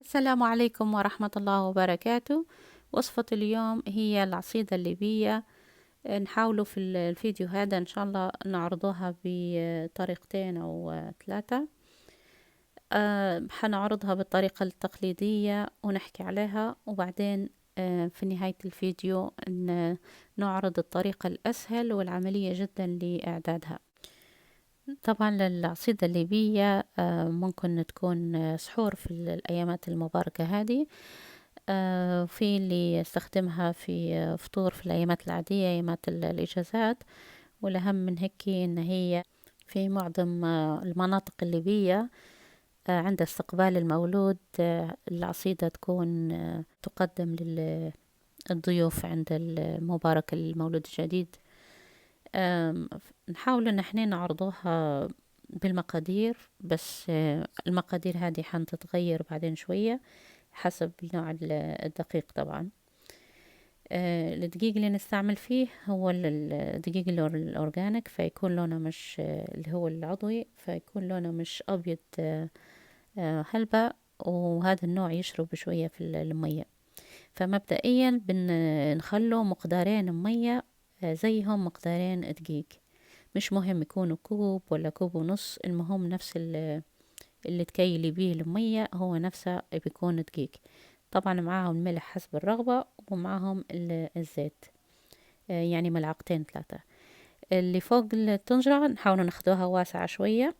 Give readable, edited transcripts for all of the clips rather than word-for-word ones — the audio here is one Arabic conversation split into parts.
السلام عليكم ورحمة الله وبركاته. وصفة اليوم هي العصيدة الليبية. نحاولوا في الفيديو هذا إن شاء الله نعرضوها بطريقتين أو ثلاثة. حنعرضها بالطريقة التقليدية ونحكي عليها، وبعدين في نهاية الفيديو نعرض الطريقة الأسهل والعملية جدا لإعدادها. طبعا العصيدة الليبية ممكن تكون سحور في الأيامات المباركة هذه. في اللي يستخدمها في فطور في الأيامات العادية، أيامات الإجازات. والأهم من هيك إن هي في معظم المناطق الليبية عند استقبال المولود العصيدة تكون تقدم للضيوف عند المبارك المولود الجديد. نحاول ان احنا نعرضوها بالمقادير، بس المقادير هذه حتتغير بعدين شوية حسب نوع الدقيق. طبعا الدقيق اللي نستعمل فيه هو الدقيق الأورجانيك، فيكون لونه مش اللي هو العضوي، فيكون لونه مش أبيض هلبة، وهذا النوع يشرب شوية في المية. فمبدئيا بنخلو مقدارين مية زيهم مقدارين دقيق. مش مهم يكونوا كوب ولا كوب ونص، المهم نفس اللي تكيلي بيه المية هو نفسه بيكون دقيق. طبعا معاهم الملح حسب الرغبة، ومعاهم الزيت يعني ملعقتين ثلاثة. اللي فوق الطنجرة نحاول ناخدوها واسعة شوية،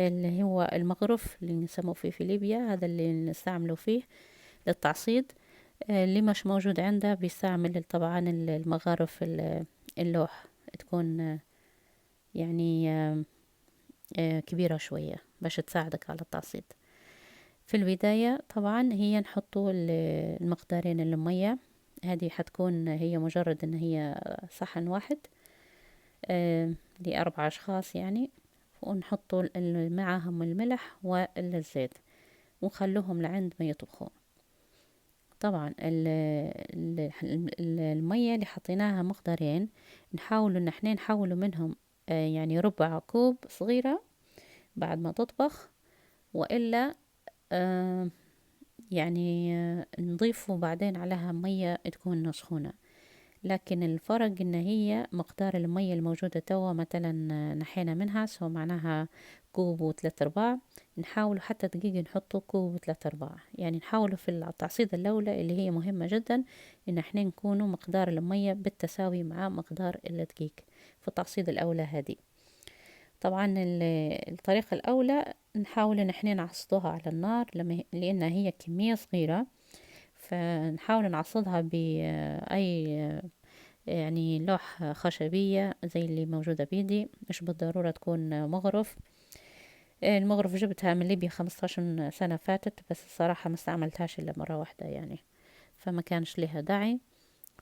اللي هو المغرف اللي نسموه فيه في ليبيا، هذا اللي نستعمله فيه للتعصيد. اللي مش موجود عنده بيستعمل طبعا المغارف اللوح، تكون يعني كبيرة شوية باش تساعدك على التعصيد. في البداية طبعا هي نحطوا المقدارين المية، هذه حتكون هي مجرد ان هي صحن واحد لأربع أشخاص يعني. ونحطوا معاهم الملح والزيت ونخلوهم لعند ما يطبخوا. طبعا المية اللي حطيناها مقدارين، نحاول ان احنا نحولوا منهم يعني ربع كوب صغيرة بعد ما تطبخ، وإلا يعني نضيفه بعدين عليها مية تكون سخونة. لكن الفرق ان هي مقدار المية الموجودة توا، مثلا نحينا منها سو معناها كوب وثلاث ارباع، نحاول حتى دقيقة نحطه كوب وثلاث ارباع. يعني نحاول في التصعيدة الاولى اللي هي مهمة جدا ان احنا نكونوا مقدار المية بالتساوي مع مقدار الدقيق في التصعيدة الاولى هذه. طبعا الطريقة الاولى نحاول ان احنا نعصدوها على النار لان هي كمية صغيرة، فنحاول نعصدها بأي يعني لوح خشبية زي اللي موجودة بيدي، مش بالضرورة تكون مغرف. المغرف جبتها من ليبيا 15 سنة فاتت، بس الصراحة ما استعملتهاش إلا مرة واحدة يعني، فما كانش لها داعي.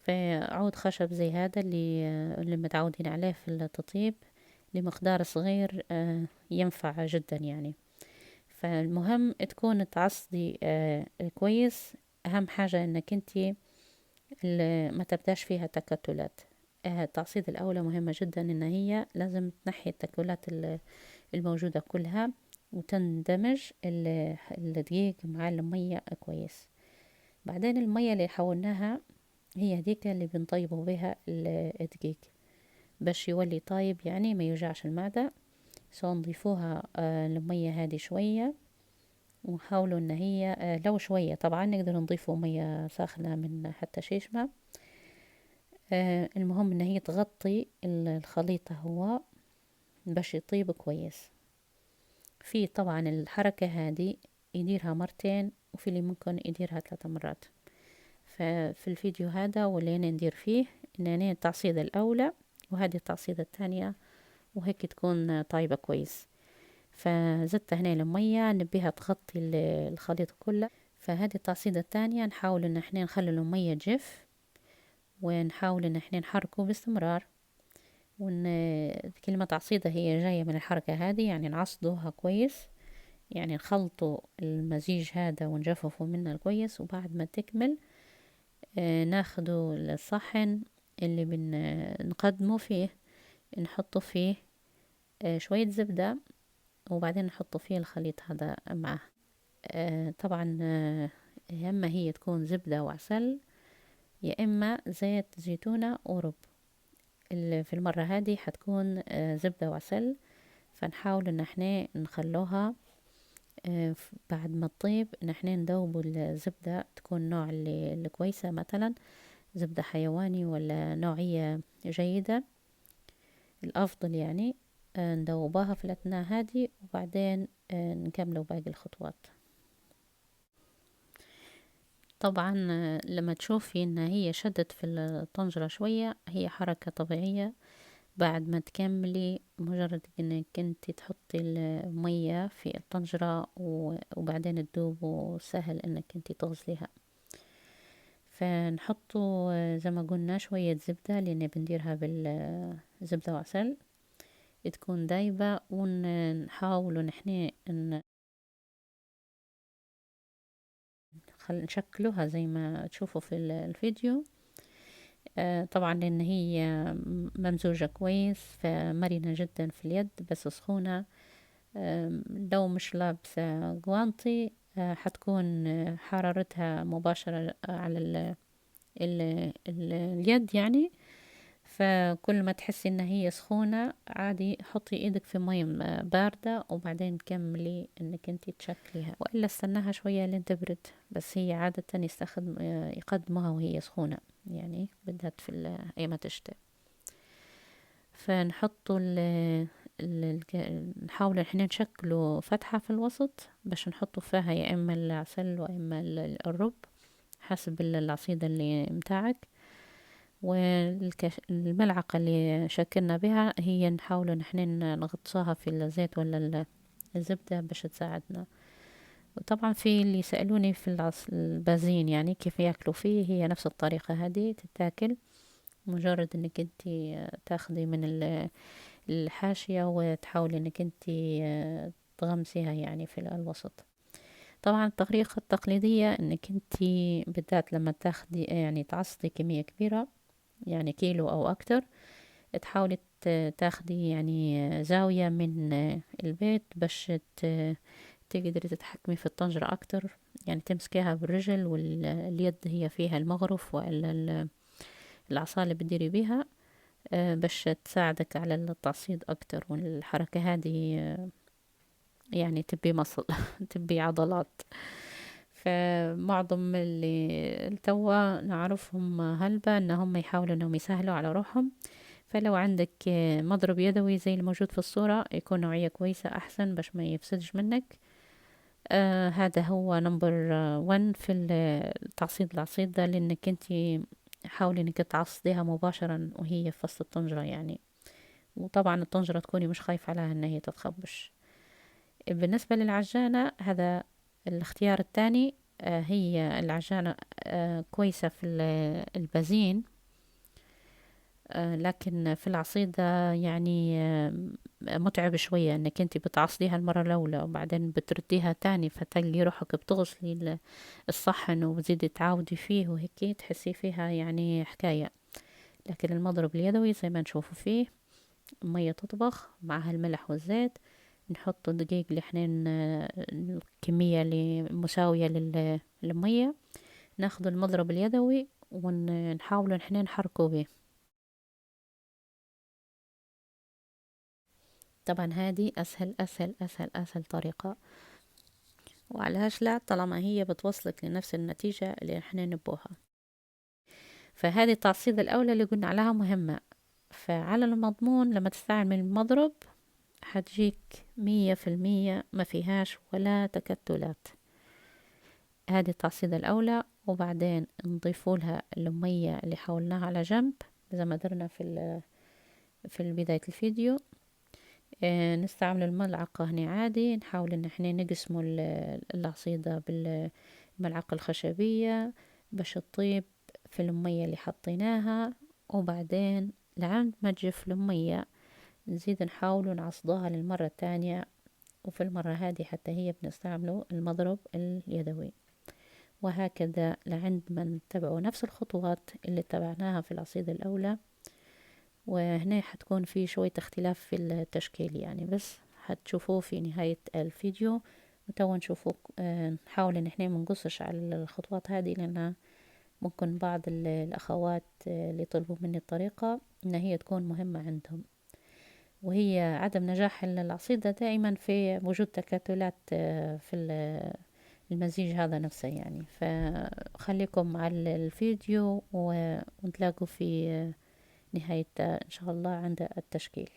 فعود خشب زي هذا اللي متعودين عليه في التطيب لمقدار صغير ينفع جدا يعني. فالمهم تكون تعصدي كويس. أهم حاجة إنك انتي ما تبداش فيها تكتلات. التعصيد الأولى مهمة جدا، إن هي لازم تنحي التكتلات الموجودة كلها، وتندمج الدقيق مع المية كويس. بعدين المية اللي حولناها هي هديك اللي بنطيبوا بها الدقيق باش يولي طايب، يعني ما يوجعش المعدة. سو نضيفوها المية هذه شوية، ونحاولوا ان هي لو شوية طبعا نقدر نضيفوا مية ساخنة من حتى شيشمة. المهم ان هي تغطي الخليط هو باش يطيب كويس. في طبعا الحركة هذه يديرها مرتين، وفي اللي ممكن يديرها 3 مرات. ففي الفيديو هذا واللي انا ندير فيه ان انا التعصيدة الاولى وهذه التعصيدة الثانية، وهيك تكون طايبة كويس. فزدت هنا المية نبيها تغطي الخليط كله. فهذه التعصيدة الثانية نحاول ان احنا نخلي المية تجف، ونحاول ان احنا نحركه باستمرار. وان كلمة عصيدة هي جاية من الحركة هذه، يعني نعصدوها كويس، يعني نخلطوا المزيج هذا ونجففه منه كويس. وبعد ما تكمل ناخدوا الصحن اللي بنقدمه فيه، نحطه فيه شوية زبدة، وبعدين نحطه فيه الخليط هذا معه. طبعا يا اما هي تكون زبدة وعسل، يا اما زيت زيتونة ورب. في المرة هذه حتكون زبدة وعسل. فنحاول ان احنا نخلوها بعد ما تطيب ان احنا ندوب الزبدة، تكون نوع اللي كويسة، مثلا زبدة حيواني ولا نوعية جيدة الافضل يعني. ندوباها في الاثناء هذه، وبعدين نكملوا باقي الخطوات. طبعا لما تشوفي ان هي شدت في الطنجرة شوية، هي حركة طبيعية. بعد ما تكملي مجرد انك انت تحطي المية في الطنجرة وبعدين تدوب، وسهل انك انت تغسليها. فنحطوا زي ما قلنا شوية زبدة، لان بنديرها بالزبدة وعسل تكون دايبة، ونحاول نحن نشكلوها زي ما تشوفوا في الفيديو. طبعا لان هي ممزوجة كويس، فمرنة جدا في اليد، بس سخونة. لو مش لابسة جوانتي حتكون حرارتها مباشرة على اليد يعني. فكل ما تحسي ان هي سخونة عادي، حطي ايدك في مية باردة، وبعدين كملي انك انتي تشكليها، والا استناها شوية لين تبرد. بس هي عادة يقدموها وهي سخونة، يعني بالذات في ايام الشتاء. فنحطوا نحاول احنا نشكلوا فتحة في الوسط باش نحطوا فيها يا اما العسل واما الرب، حسب العصيدة اللي متاعك. والملعقة اللي شكلنا بها هي نحاول نحن نغطسها في الزيت ولا الزبدة باش تساعدنا. وطبعا في اللي يسألوني في البازين يعني كيف ياكلوا فيه، هي نفس الطريقة هذه تتاكل. مجرد انك انت تاخذي من الحاشية وتحاولي انك انت تغمسيها يعني في الوسط. طبعا الطريقة التقليدية انك انت بالذات لما تاخدي يعني تعصدي كمية كبيرة، يعني كيلو او اكتر، تحاولي تاخدي يعني زاوية من البيت باش تقدري تتحكمي في الطنجرة اكتر. يعني تمسكيها بالرجل، واليد هي فيها المغرف ولا العصا اللي بتديري بيها، باش تساعدك على التعصيد اكتر. والحركة هذه يعني تبي مصل تبي عضلات. فمعظم اللي توا نعرفهم هلبة انهم يحاولوا انهم يسهلوا على روحهم. فلو عندك مضرب يدوي زي الموجود في الصورة، يكون نوعية كويسة احسن باش ما يفسدش منك. هذا هو نمبر 1 في التعصيد العصيدة، لانك انتي حاولي انك تعصديها مباشرة وهي في وسط الطنجرة يعني. وطبعا الطنجرة تكوني مش خايفة عليها ان هي تتخبش. بالنسبة للعجانة، هذا الاختيار الثاني. هي العجانة كويسة في البازين، لكن في العصيدة يعني متعب شوية انك انت بتعصديها المرة الاولى وبعدين بترديها تاني، فتلقي روحك بتغسلي الصحن وبتزيدي تعاودي فيه، وهيك تحسي فيها يعني حكاية. لكن المضرب اليدوي زي ما نشوفوا فيه، مية تطبخ معها الملح والزيت، نحط الدقيق اللي احنا الكمية اللي مساوية للمية، ناخد المضرب اليدوي ونحاول احنا نحركه به. طبعا هذه اسهل اسهل اسهل اسهل طريقة، وعلاش لا طالما هي بتوصلك لنفس النتيجة اللي احنا نبوها. فهذه التعصيدة الاولى اللي قلنا عليها مهمة. فعلى المضمون لما تستعمل المضرب حتجيك 100% ما فيهاش ولا تكتلات. هذه التعصيدة الأولى، وبعدين نضيفوا لها المية اللي حولناها على جنب زي ما درنا في بداية الفيديو. نستعمل الملعقة هنا عادي، نحاول ان احنا نقسموا العصيدة بالملعقة الخشبية باش تطيب في المية اللي حطيناها. وبعدين لعند ما تجف المية نزيد نحاول نعصدها للمرة الثانية، وفي المرة هذه حتى هي بنستعمله المضرب اليدوي. وهكذا لعند ما نتبعوا نفس الخطوات اللي اتبعناها في العصيدة الأولى. وهنا حتكون في شوية اختلاف في التشكيل يعني، بس حتشوفوه في نهاية الفيديو وتوا نشوفوا نحاول ان احنا منقصش على الخطوات هذه، لانها ممكن بعض الاخوات اللي يطلبوا مني الطريقة ان هي تكون مهمة عندهم. وهي عدم نجاح العصيدة دائما في وجود تكتلات في المزيج هذا نفسه يعني. فخليكم على الفيديو ونتلاقوا في نهاية إن شاء الله عند التشكيل.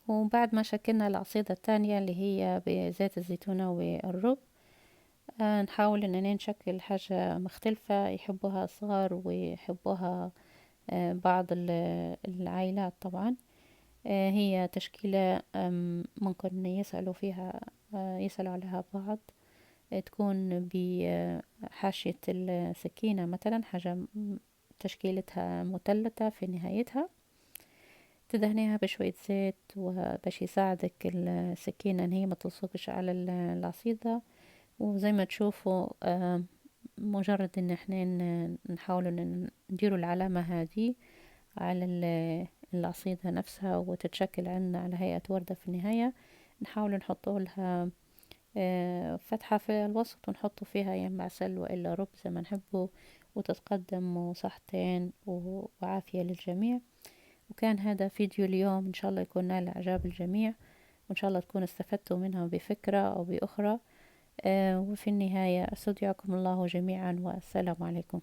وبعد ما شكلنا العصيدة الثانية اللي هي بزيت الزيتونة والرز، نحاول اننا نشكل حاجة مختلفة يحبوها الصغار ويحبوها بعض العائلات طبعا. هي تشكيلة ممكن يسألوا عليها بعض. تكون بحاشية السكينة مثلا، حاجة تشكيلتها مثلثة في نهايتها، تدهنيها بشوية زيت وباش يساعدك السكينة ان هي ما تلصقش على العصيدة. وزي ما تشوفوا مجرد ان احنا نحاول ان نديروا العلامة هذه على العصيدة نفسها وتتشكل عندنا على هيئة وردة في النهاية، نحاول نحطوا لها فتحة في الوسط ونحطوا فيها يا إما عسل وإلا رب زي ما نحبوا، وتتقدم وصحتين وعافية للجميع. وكان هذا فيديو اليوم، إن شاء الله يكون نال إعجاب الجميع، وإن شاء الله تكونوا استفدتوا منها بفكرة أو بأخرى. وفي النهاية أستودعكم الله جميعا، والسلام عليكم.